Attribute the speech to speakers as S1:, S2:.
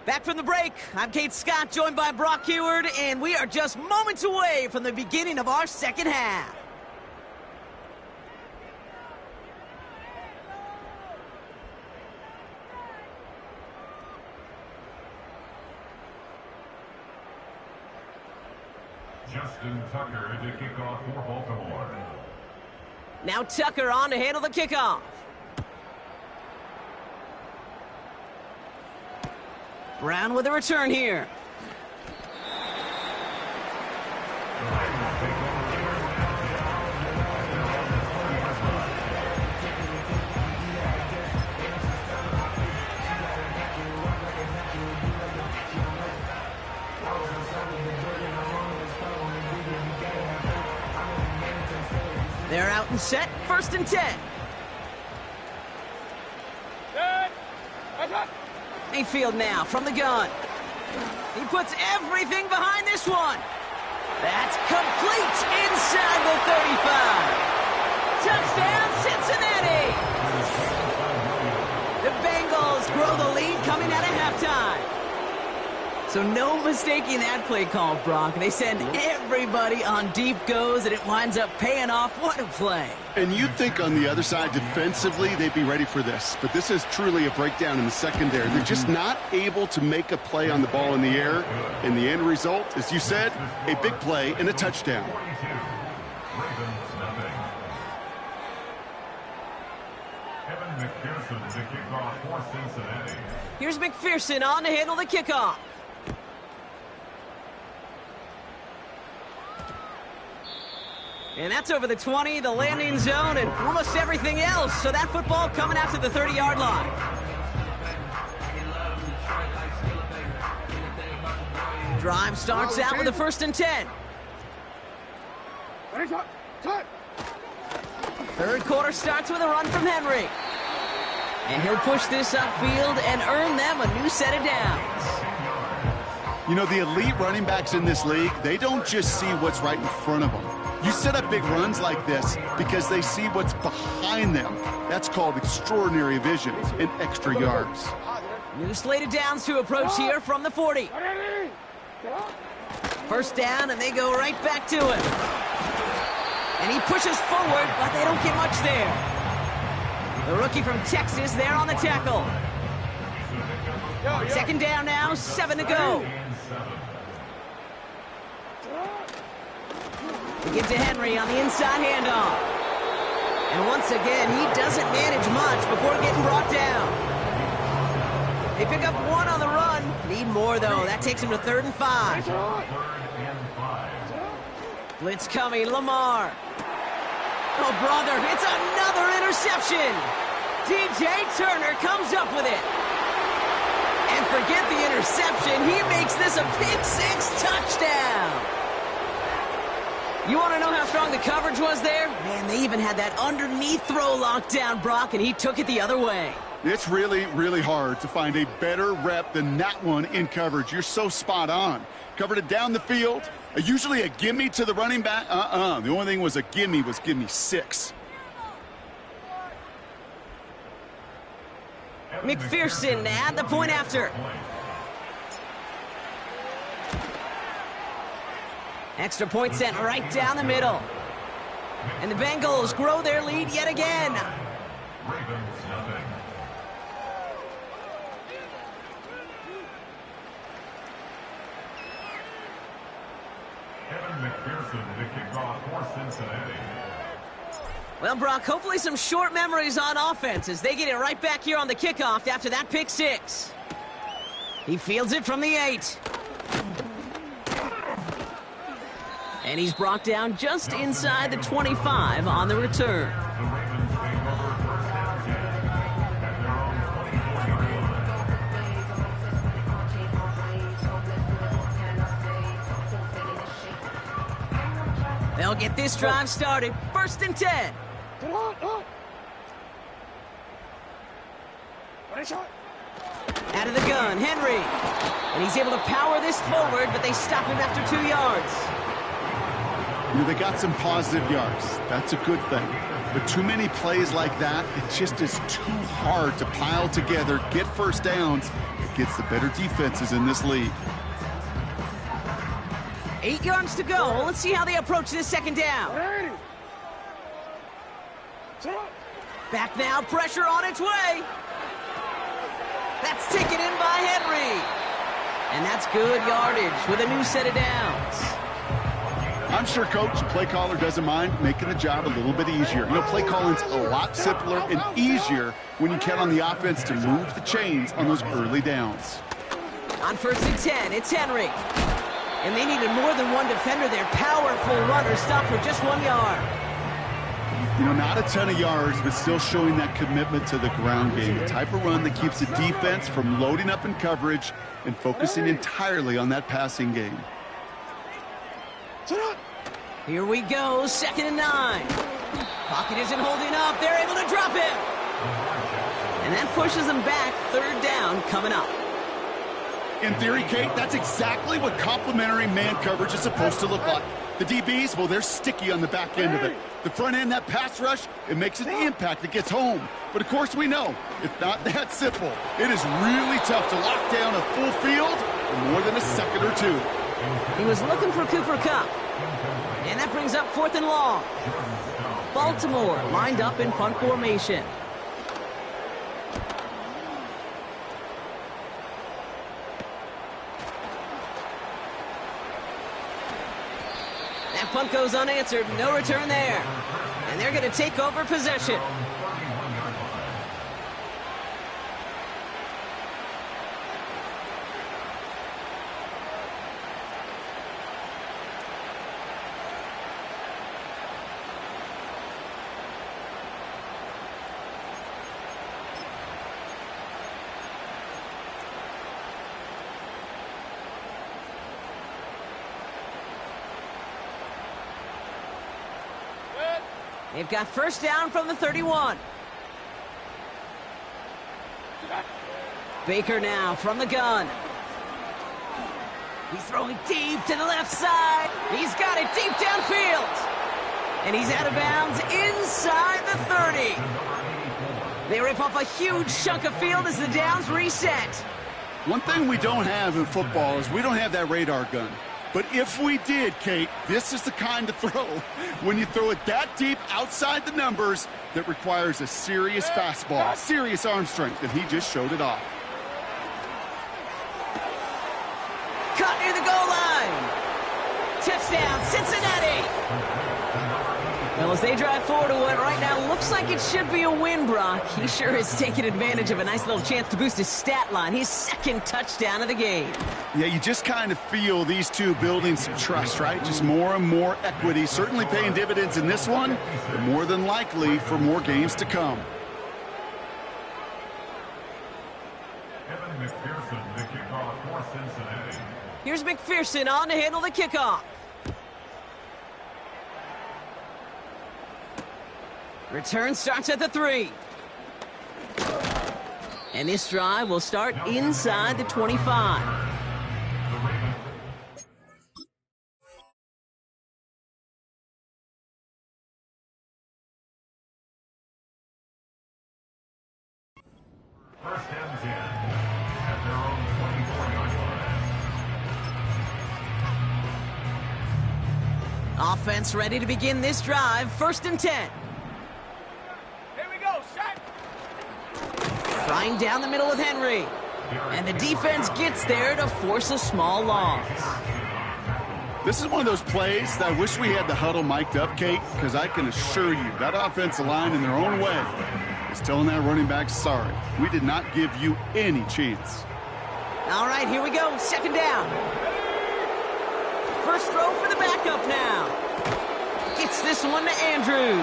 S1: Back from the break, I'm Kate Scott, joined by Brock Heward, and we are just moments away from the beginning of our second half.
S2: Justin Tucker to kick off for Baltimore.
S1: Now Tucker on to handle the kickoff. Brown with a return here. They're out and set, 1st and 10. Mayfield now from the gun. He puts everything behind this one. That's complete inside the 35. Touchdown, Cincinnati. The Bengals grow the lead coming out of halftime. So no mistaking that play call, Brock. They send everybody on deep goes, and it winds up paying off. What a play.
S3: And you'd think on the other side, defensively, they'd be ready for this. But this is truly a breakdown in the secondary. They're just not able to make a play on the ball in the air. And the end result, as you said, a big play and a touchdown.
S1: Here's McPherson on to handle the kickoff. And that's over the 20, the landing zone, and almost everything else. So that football coming out to the 30-yard line. Drive starts out with a 1st and 10. Third quarter starts with a run from Henry. And he'll push this upfield and earn them a new set of downs.
S3: You know, the elite running backs in this league, they don't just see what's right in front of them. You set up big runs like this because they see what's behind them. That's called extraordinary vision and extra yards.
S1: New slate of downs to approach here from the 40. 1st down, and they go right back to him. And he pushes forward, but they don't get much there. The rookie from Texas there on the tackle. 2nd down now, 7 to go. We get to Henry on the inside handoff. And once again, he doesn't manage much before getting brought down. They pick up 1 on the run. Need more, though. That takes him to 3rd and 5. Blitz coming, Lamar. Oh, brother, it's another interception. DJ Turner comes up with it. And forget the interception. He makes this a pick-6 touchdown. You want to know how strong the coverage was there? Man, they even had that underneath throw locked down, Brock, and he took it the other way.
S3: It's really, really hard to find a better rep than that one in coverage. You're so spot on. Covered it down the field. Usually a gimme to the running back. The only thing was a gimme 6.
S1: McPherson to add the point after. Extra point sent right down the middle. And the Bengals grow their lead yet again.
S2: McPherson to kick off for Cincinnati.
S1: Well, Brock, hopefully some short memories on offense as they get it right back here on the kickoff after that pick-6. He fields it from the 8. And he's brought down just inside the 25 on the return. They'll get this drive started. 1st and 10. Out of the gun, Henry. And he's able to power this forward, but they stop him after 2 yards.
S3: You know, they got some positive yards. That's a good thing. but too many plays like that, it just is too hard to pile together, get first downs. It gets the better defenses in this league.
S1: 8 yards to go. Let's see how they approach this second down. Back now, pressure on its way. That's taken in by Henry. And that's good yardage with a new set of downs.
S3: I'm sure Coach, play caller doesn't mind making the job a little bit easier. You know, play calling's a lot simpler and easier when you count on the offense to move the chains on those early downs.
S1: On 1st and 10, it's Henry. And they needed more than one defender there. Powerful runner stopped for just 1 yard.
S3: You know, not a ton of yards, but still showing that commitment to the ground game. The type of run that keeps the defense from loading up in coverage and focusing entirely on that passing game.
S1: Here we go, 2nd and 9. Pocket isn't holding up. They're able to drop him. And that pushes them back. 3rd down coming up.
S3: In theory, Kate, that's exactly what complementary man coverage is supposed to look like. The DBs, well, they're sticky on the back end of it. The front end, that pass rush, it makes an impact that gets home. But, of course, we know it's not that simple. It is really tough to lock down a full field for more than a second or two.
S1: He was looking for Cooper Kupp. And that brings up 4th and long. Baltimore lined up in punt formation. That punt goes unanswered. No return there. And they're going to take over possession. They've got 1st down from the 31. Baker now from the gun. He's throwing deep to the left side. He's got it deep downfield. And he's out of bounds inside the 30. They rip off a huge chunk of field as the downs reset.
S3: One thing we don't have in football is we don't have that radar gun. But if we did, Kate, this is the kind of throw, when you throw it that deep outside the numbers, that requires a serious fastball, serious arm strength, and he just showed it off.
S1: Caught near the goal line. Touchdown, Cincinnati. Well, as they drive forward to what right now looks like it should be a win, Brock, he sure is taking advantage of a nice little chance to boost his stat line. His 2nd touchdown of the game.
S3: Yeah, you just kind of feel these two building some trust, right? Just more and more equity, certainly paying dividends in this one, but more than likely for more games to come.
S2: Kevin McPherson, the kickoff for Cincinnati.
S1: Here's McPherson on to handle the kickoff. Return starts at the 3. And this drive will start inside the 25.
S2: First and 10 at their own 24-yard line.
S1: Offense ready to begin this drive. 1st and 10. Flying down the middle with Henry. And the defense gets there to force a small loss.
S3: This is one of those plays that I wish we had the huddle mic'd up, Kate, because I can assure you that offensive line in their own way is telling that running back, sorry, we did not give you any chance.
S1: All right, here we go. 2nd down. First throw for the backup now. Gets this one to Andrews.